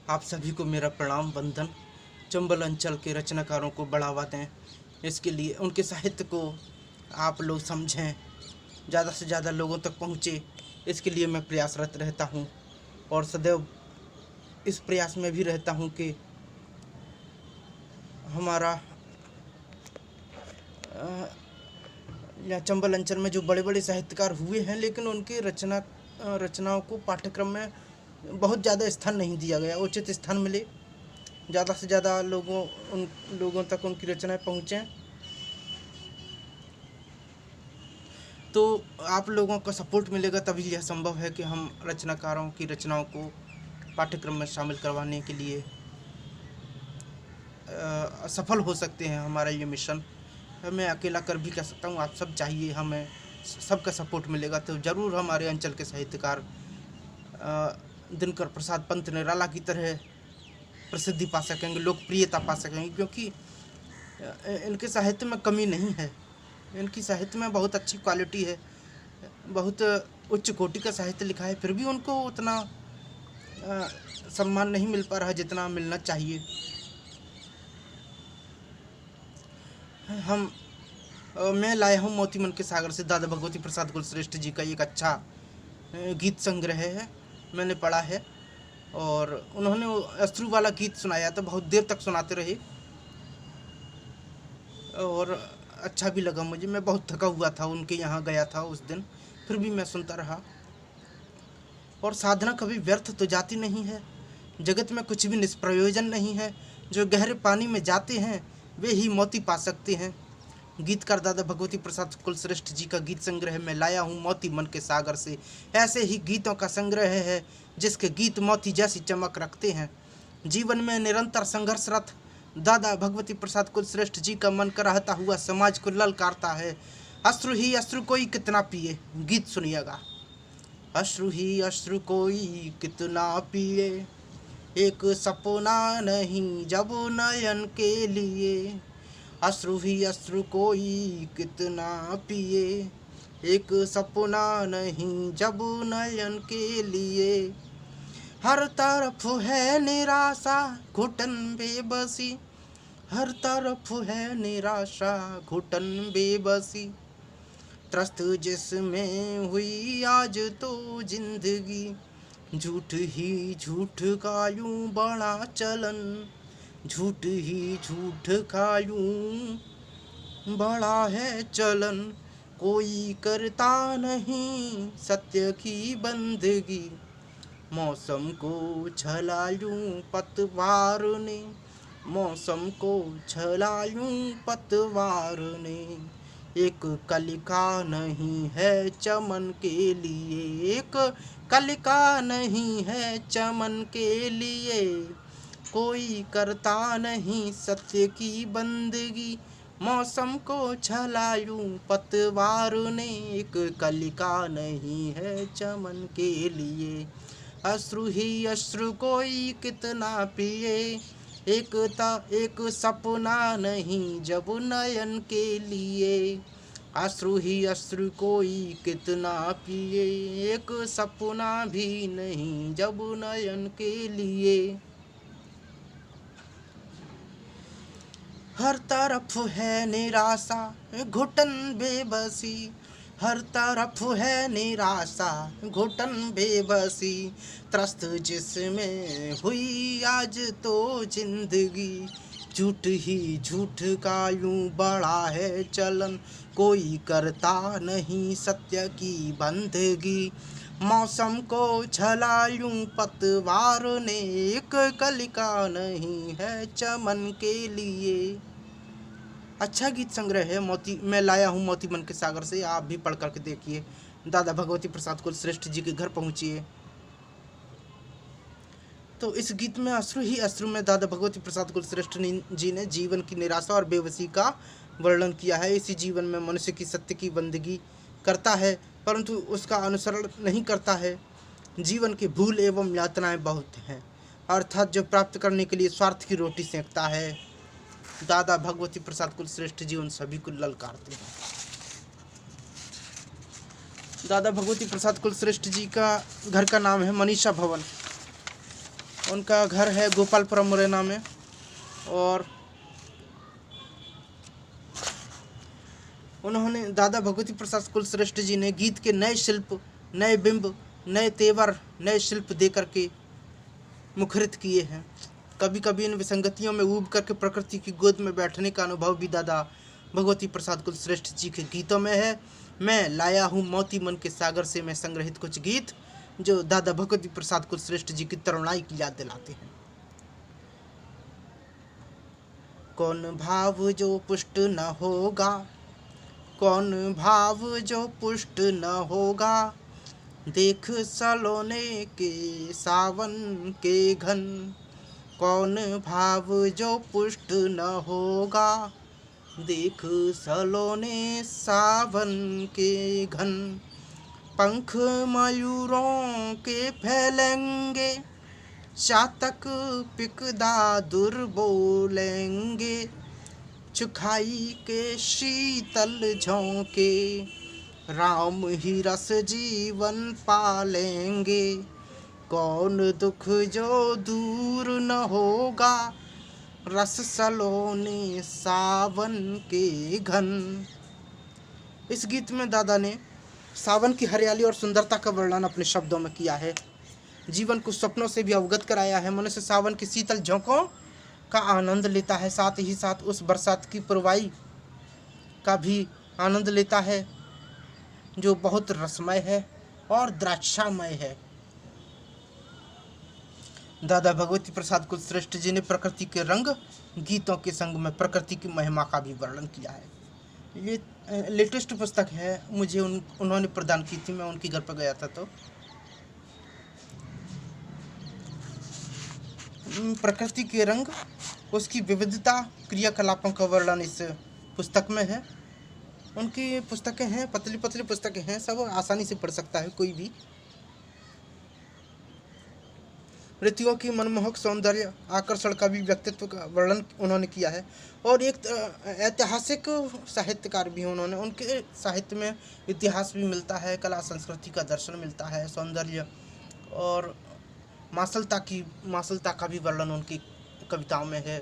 आप सभी को मेरा प्रणाम वंदन। चंबल अंचल के रचनाकारों को बढ़ावा दें, इसके लिए उनके साहित्य को आप लोग समझें, ज़्यादा से ज़्यादा लोगों तक पहुँचे, इसके लिए मैं प्रयासरत रहता हूँ और सदैव इस प्रयास में भी रहता हूँ कि हमारा यहाँ चंबल अंचल में जो बड़े बड़े साहित्यकार हुए हैं, लेकिन उनके रचनाओं को पाठ्यक्रम में बहुत ज़्यादा स्थान नहीं दिया गया, उचित स्थान मिले, ज़्यादा से ज़्यादा उन लोगों तक उनकी रचनाएं पहुँचें। तो आप लोगों का सपोर्ट मिलेगा तभी यह संभव है कि हम रचनाकारों की रचनाओं को पाठ्यक्रम में शामिल करवाने के लिए सफल हो सकते हैं। हमारा ये मिशन मैं अकेला कर भी कह सकता हूँ, आप सब चाहिए, हमें सबका सपोर्ट मिलेगा तो ज़रूर हमारे अंचल के साहित्यकार दिनकर प्रसाद पंत निराला की तरह प्रसिद्धि पा सकेंगे, लोकप्रियता पा सकेंगे, क्योंकि इनके साहित्य में कमी नहीं है। इनकी साहित्य में बहुत अच्छी क्वालिटी है, बहुत उच्च कोटि का साहित्य लिखा है, फिर भी उनको उतना सम्मान नहीं मिल पा रहा जितना मिलना चाहिए। मैं लाया हूँ मोती मन के सागर से दादा भगवती प्रसाद कुलश्रेष्ठ जी का एक अच्छा गीत संग्रह है, मैंने पढ़ा है और उन्होंने अश्रु वाला गीत सुनाया था, बहुत देर तक सुनाते रहे और अच्छा भी लगा मुझे। मैं बहुत थका हुआ था, उनके यहाँ गया था उस दिन, फिर भी मैं सुनता रहा। और साधना कभी व्यर्थ तो जाती नहीं है, जगत में कुछ भी निष्प्रयोजन नहीं है, जो गहरे पानी में जाते हैं वे ही मोती पा सकते हैं। गीतकार दादा भगवती प्रसाद कुलश्रेष्ठ जी का गीत संग्रह मैं लाया हूँ मोती मन के सागर से। ऐसे ही गीतों का संग्रह है जिसके गीत मोती जैसी चमक रखते हैं। जीवन में निरंतर संघर्षरत दादा भगवती प्रसाद कुलश्रेष्ठ जी का मन कराहता हुआ समाज को ललकारता है। अश्रु ही अश्रु कोई कितना पिए, गीत सुनिएगा। अश्रु ही अश्रु कोई कितना पिए, एक सपना नहीं जब नयन के लिए। अश्रु ही अश्रु कोई कितना पिए, एक सपना नहीं जब नयन के लिए। हर तरफ है निराशा घुटन बेबसी, हर तरफ है निराशा घुटन बेबसी। त्रस्त जिसमें हुई आज तो जिंदगी, झूठ ही झूठ का यूं बड़ा चलन, झूठ ही झूठ का यूं बड़ा है चलन। कोई करता नहीं सत्य की बंदगी, मौसम को छला यूं पतवार ने, मौसम को छला यूं पतवार ने। एक कलिका नहीं है चमन के लिए, एक कलिका नहीं है चमन के लिए। कोई करता नहीं सत्य की बंदगी, मौसम को छला यूं पतवार ने। एक कलिका नहीं है चमन के लिए। अश्रु ही अश्रु कोई कितना पिए, एक सपना नहीं जब नयन के लिए। अश्रु ही अश्रु कोई कितना पिए, एक सपना भी नहीं जब नयन के लिए। हर तरफ है निराशा घुटन बेबसी, हर तरफ है निराशा घुटन बेबसी। त्रस्त जिसमें हुई आज तो जिंदगी, झूठ ही झूठ का यूं बड़ा है चलन। कोई करता नहीं सत्य की बंदगी, मौसम को छला यूं पतवार ने। एक कलिका नहीं है चमन के लिए। अच्छा गीत संग्रह है मैं लाया हूँ मोती मन के सागर से, आप भी पढ़ करके देखिए। दादा भगवती प्रसाद कुलश्रेष्ठ जी के घर पहुँचिए। तो इस गीत में अश्रु ही अश्रु में दादा भगवती प्रसाद कुलश्रेष्ठ जी ने जीवन की निराशा और बेबसी का वर्णन किया है। इसी जीवन में मनुष्य की सत्य की बंदगी करता है परंतु उसका अनुसरण नहीं करता है। जीवन के भूल एवं यातनाएं बहुत हैं, अर्थात जो प्राप्त करने के लिए स्वार्थ की रोटी सेंकता है। दादा भगवती प्रसाद कुलश्रेष्ठ जी उन सभी को ललकारते हैं। दादा भगवती प्रसाद कुलश्रेष्ठ जी का घर का नाम है मनीषा भवन। उनका घर है गोपालपुरम मुरैना में। और उन्होंने दादा भगवती प्रसाद कुलश्रेष्ठ जी ने गीत के नए शिल्प, नए बिंब, नए तेवर, नए शिल्प दे करके मुखरित किए हैं। कभी कभी इन विसंगतियों में ऊब करके प्रकृति की गोद में बैठने का अनुभव भी दादा भगवती प्रसाद कुलश्रेष्ठ जी के गीतों में है। मैं लाया हूँ मोती मन के सागर से मैं संग्रहित कुछ गीत जो दादा भगवती प्रसाद कुलश्रेष्ठ जी की तरुणाई की याद दिलाते हैं। कौन भाव जो पुष्ट न होगा, कौन भाव जो पुष्ट न होगा, देख सलोने के सावन के घन। कौन भाव जो पुष्ट न होगा, देख सलोने सावन के घन। पंख मयूरों के फैलेंगे, चातक पिकदादुर बोलेंगे, चुखाई के शीतल झोंके, राम ही रस जीवन पालेंगे। कौन दुख जो दूर न होगा, रस सलोने सावन के घन। इस गीत में दादा ने सावन की हरियाली और सुंदरता का वर्णन अपने शब्दों में किया है। जीवन को सपनों से भी अवगत कराया है। मनुष्य सावन की शीतल झोंकों का आनंद लेता है, साथ ही साथ उस बरसात की पुरवाई का भी आनंद लेता है जो बहुत रसमय है और द्राक्षामय है। दादा भगवती प्रसाद कुलश्रेष्ठ जी ने प्रकृति के रंग गीतों के संग में प्रकृति की महिमा का भी वर्णन किया है। ये लेटेस्ट पुस्तक है, मुझे उन्होंने प्रदान की थी, मैं उनके घर पर गया था। तो प्रकृति के रंग, उसकी विविधता, क्रियाकलापों का वर्णन इस पुस्तक में है। उनकी पुस्तकें हैं, पतली पतली पुस्तकें हैं, सब आसानी से पढ़ सकता है कोई भी। ऋतुओं की मनमोहक सौंदर्य, आकर्षण का भी व्यक्तित्व का वर्णन उन्होंने किया है। और एक ऐतिहासिक साहित्यकार भी हैं उन्होंने। उनके साहित्य में इतिहास भी मिलता है, कला संस्कृति का दर्शन मिलता है, सौंदर्य और मासलता का भी वर्णन उनकी कविताओं में है।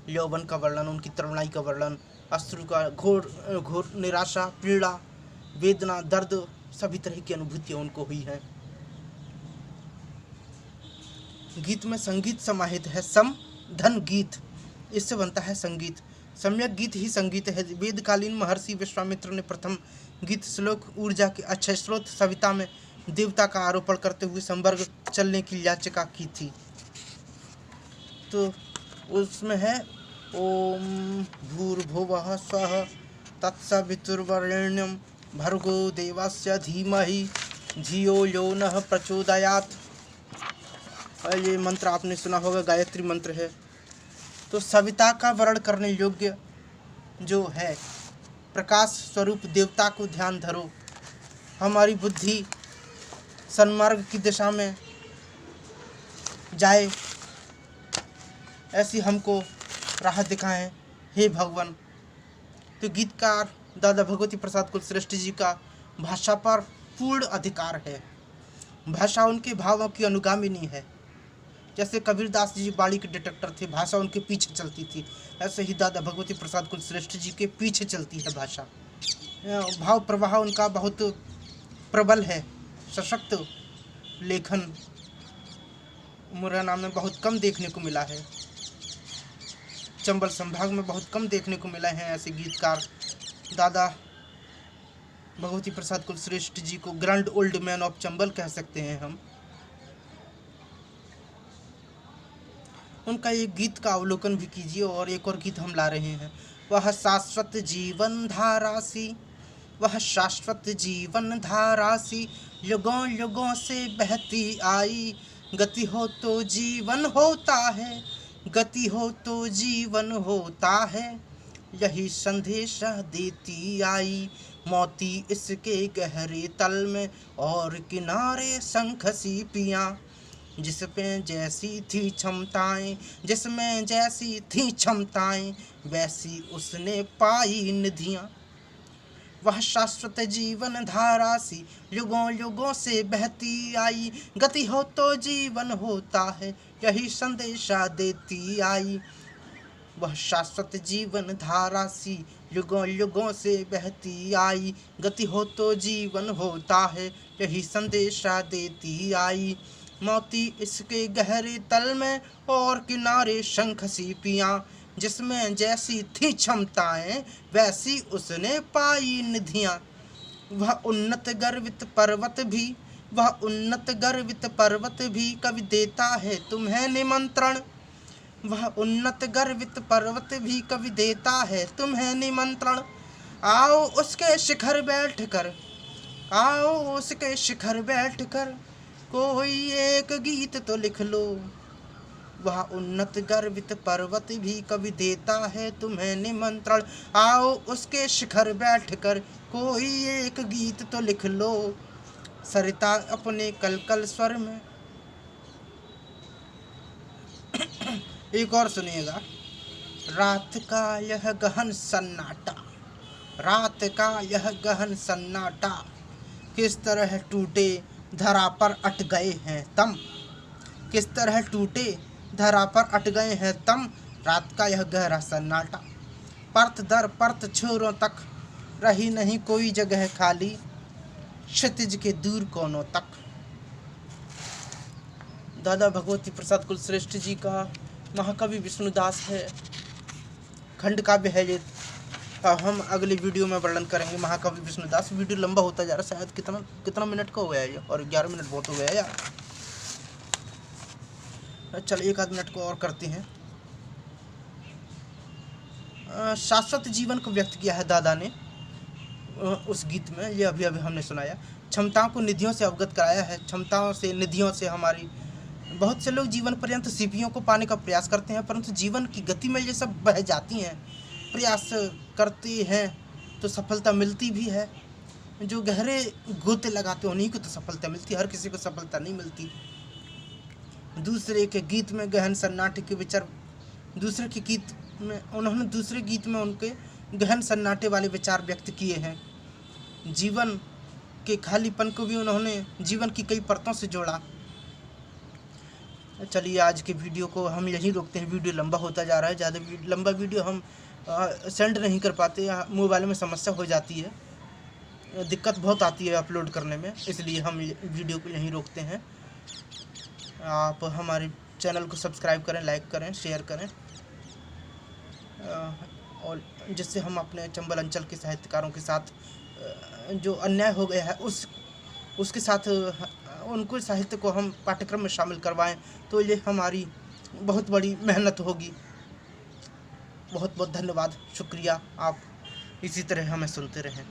यौवन का वर्णन, उनकी तरुणाई का वर्णन, अश्रु का, घोर निराशा, पीड़ा, वेदना, दर्द, सभी तरह की अनुभूतियाँ उनको हुई हैं। गीत में संगीत समाहित है। सम धन गीत, इससे बनता है संगीत। सम्यक गीत ही संगीत है। वेदकालीन महर्षि विश्वामित्र ने प्रथम गीत श्लोक ऊर्जा के अक्षय स्रोत सविता में देवता का आरोपण करते हुए संवर्ग चलने की याचिका की थी। तो उसमें है ओम भूर्भुवः स्वः तत्सवितुर्वरेण्यं भर्गो देवस्य धीमहि धियो यो नः प्रचोदयात्। ये मंत्र आपने सुना होगा, गायत्री मंत्र है। तो सविता का वर्ण करने योग्य जो है प्रकाश स्वरूप देवता को ध्यान धरो, हमारी बुद्धि सन्मार्ग की दिशा में जाए, ऐसी हमको राह दिखाएं हे भगवान। तो गीतकार दादा भगवती प्रसाद कुलश्रेष्ठ जी का भाषा पर पूर्ण अधिकार है। भाषा उनके भावों की अनुगामिनी है। जैसे कबीरदास जी बाड़ी के डिटेक्टर थे, भाषा उनके पीछे चलती थी, ऐसे ही दादा भगवती प्रसाद कुलश्रेष्ठ जी के पीछे चलती है भाषा। भाव प्रवाह उनका बहुत प्रबल है। सशक्त लेखन मुरैना में बहुत कम देखने को मिला है। चंबल संभाग में बहुत कम देखने को मिला है ऐसे गीतकार। दादा भगवती प्रसाद कुलश्रेष्ठ जी को grand old man of Chambal कह सकते हैं हम। उनका एक गीत का अवलोकन भी कीजिए। और एक और गीत हम ला रहे हैं, वह शाश्वत जीवन धारासी, वह शाश्वत जीवन धारासी, युगों युगों से बहती आई, गति हो तो जीवन होता है, गति हो तो जीवन होता है, यही संदेश देती आई मोती इसके गहरे तल में और किनारे शंख सीपियाँ, जिसमें जैसी थी क्षमताएं, जिसमें जैसी थी क्षमताएं, वैसी उसने पाई निधियाँ। वह शाश्वत जीवन धारा सी युगों युगों से बहती आई, गति हो तो जीवन होता है, यही संदेशा देती आई। वह शाश्वत जीवन धारा सी युगों युगों से बहती आई। गति हो तो जीवन होता है, यही संदेशा देती आई। मोती इसके गहरे तल में और किनारे शंख सीपियाँ, जिसमें जैसी थी क्षमताएं वैसी उसने पाई निधियाँ। वह उन्नत गर्वित पर्वत भी कवि देता है तुम्हें निमंत्रण। वह उन्नत गर्वित पर्वत भी कवि देता है तुम्हें निमंत्रण। आओ उसके शिखर बैठ कर कोई एक गीत तो लिख लो। वह उन्नत गर्वित पर्वत भी कवि देता है तुम्हें निमंत्रण। आओ उसके शिखर बैठ कर कोई एक गीत तो लिख लो। सरिता अपने कलकल स्वर में एक और सुनिएगा। रात का यह गहन सन्नाटा किस तरह टूटे धरा पर अट गए हैं तम। किस तरह टूटे धरा पर अट गए हैं तम। रात का यह गहरा सन्नाटा, परत दर परत छोरों तक, रही नहीं कोई जगह खाली, क्षितिज के दूर कोनों तक। दादा भगवती प्रसाद कुलश्रेष्ठ जी का महाकवि विष्णुदास है, खंड काव्य है ये। हम अगली वीडियो में वर्णन करेंगे महाकवि विष्णुदास। वीडियो लंबा होता जा रहा है, शायद कितना मिनट का हो गया है ये, और 11 मिनट बहुत हो गया है यार। चल 1 आध मिनट को और करते हैं। शाश्वत जीवन को व्यक्त किया है दादा ने उस गीत में, ये अभी हमने सुनाया। क्षमताओं को निधियों से अवगत कराया है। क्षमताओं से निधियों से हमारी बहुत से लोग जीवन पर्यंत सीपियों को पाने का प्रयास करते हैं, परंतु जीवन की गति में ये सब बह जाती हैं। प्रयास करते हैं तो सफलता मिलती भी है। जो गहरे गोते लगाते हैं उन्हीं को तो सफलता मिलती है, हर किसी को सफलता नहीं मिलती। दूसरे के गीत में गहन सन्नाटे के विचार, दूसरे गीत में उनके गहन सन्नाटे वाले विचार व्यक्त किए हैं। जीवन के खालीपन को भी उन्होंने जीवन की कई परतों से जोड़ा। चलिए आज के वीडियो को हम यहीं रोकते हैं, वीडियो लंबा होता जा रहा है। ज़्यादा लंबा वीडियो हम सेंड नहीं कर पाते, मोबाइल में समस्या हो जाती है, दिक्कत बहुत आती है अपलोड करने में, इसलिए हम वीडियो को यहीं रोकते हैं। आप हमारे चैनल को सब्सक्राइब करें, लाइक करें, शेयर करें, और जिससे हम अपने चंबल अंचल के साहित्यकारों के साथ जो अन्याय हो गया है उसके साथ उनको साहित्य को हम पाठ्यक्रम में शामिल करवाएं, तो ये हमारी बहुत बड़ी मेहनत होगी। बहुत बहुत धन्यवाद, शुक्रिया। आप इसी तरह हमें सुनते रहें।